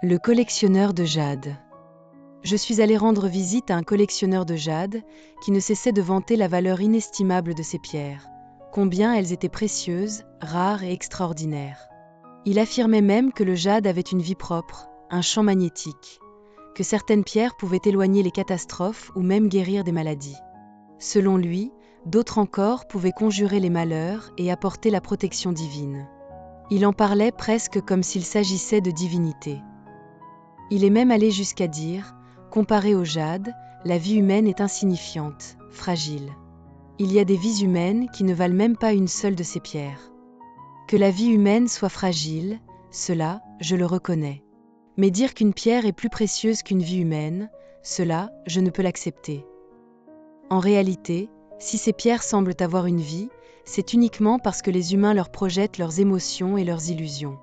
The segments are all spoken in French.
Le collectionneur de jade. Je suis allée rendre visite à un collectionneur de jade qui ne cessait de vanter la valeur inestimable de ces pierres, combien elles étaient précieuses, rares et extraordinaires. Il affirmait même que le jade avait une vie propre, un champ magnétique, que certaines pierres pouvaient éloigner les catastrophes ou même guérir des maladies. Selon lui, d'autres encore pouvaient conjurer les malheurs et apporter la protection divine. Il en parlait presque comme s'il s'agissait de divinité. Il est même allé jusqu'à dire, comparé au jade, la vie humaine est insignifiante, fragile. Il y a des vies humaines qui ne valent même pas une seule de ces pierres. Que la vie humaine soit fragile, cela, je le reconnais. Mais dire qu'une pierre est plus précieuse qu'une vie humaine, cela, je ne peux l'accepter. En réalité, si ces pierres semblent avoir une vie, c'est uniquement parce que les humains leur projettent leurs émotions et leurs illusions.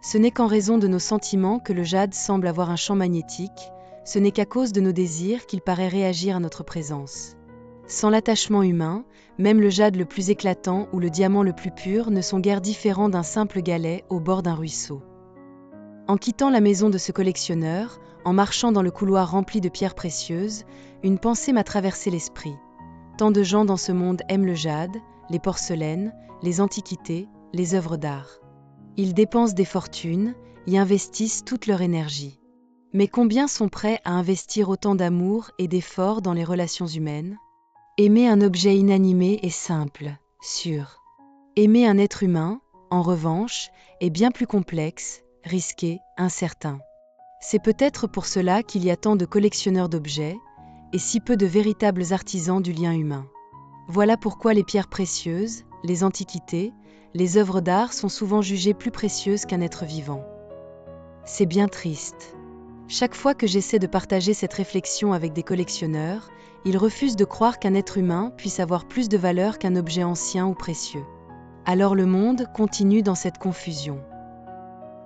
Ce n'est qu'en raison de nos sentiments que le jade semble avoir un champ magnétique, ce n'est qu'à cause de nos désirs qu'il paraît réagir à notre présence. Sans l'attachement humain, même le jade le plus éclatant ou le diamant le plus pur ne sont guère différents d'un simple galet au bord d'un ruisseau. En quittant la maison de ce collectionneur, en marchant dans le couloir rempli de pierres précieuses, une pensée m'a traversé l'esprit. Tant de gens dans ce monde aiment le jade, les porcelaines, les antiquités, les œuvres d'art. Ils dépensent des fortunes, y investissent toute leur énergie. Mais combien sont prêts à investir autant d'amour et d'efforts dans les relations humaines ? Aimer un objet inanimé est simple, sûr. Aimer un être humain, en revanche, est bien plus complexe, risqué, incertain. C'est peut-être pour cela qu'il y a tant de collectionneurs d'objets, et si peu de véritables artisans du lien humain. Voilà pourquoi les pierres précieuses, les antiquités, les œuvres d'art sont souvent jugées plus précieuses qu'un être vivant. C'est bien triste. Chaque fois que j'essaie de partager cette réflexion avec des collectionneurs, ils refusent de croire qu'un être humain puisse avoir plus de valeur qu'un objet ancien ou précieux. Alors le monde continue dans cette confusion.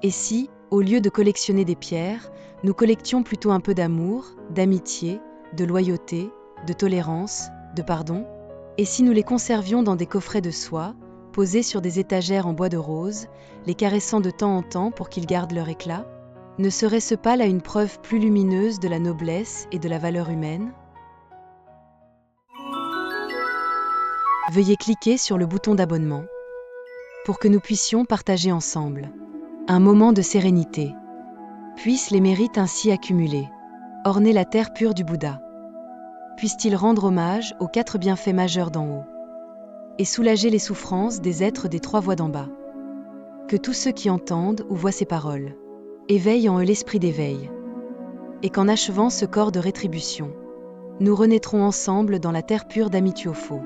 Et si, au lieu de collectionner des pierres, nous collections plutôt un peu d'amour, d'amitié, de loyauté, de tolérance, de pardon ? Et si nous les conservions dans des coffrets de soie, posés sur des étagères en bois de rose, les caressant de temps en temps pour qu'ils gardent leur éclat ? Ne serait-ce pas là une preuve plus lumineuse de la noblesse et de la valeur humaine ? Veuillez cliquer sur le bouton d'abonnement pour que nous puissions partager ensemble un moment de sérénité. Puissent les mérites ainsi accumulés orner la terre pure du Bouddha. Puisse-t-il rendre hommage aux 4 bienfaits majeurs d'en haut et soulager les souffrances des êtres des 3 voies d'en bas. Que tous ceux qui entendent ou voient ces paroles éveillent en eux l'esprit d'éveil, et qu'en achevant ce corps de rétribution, nous renaîtrons ensemble dans la terre pure d'Amitiopho.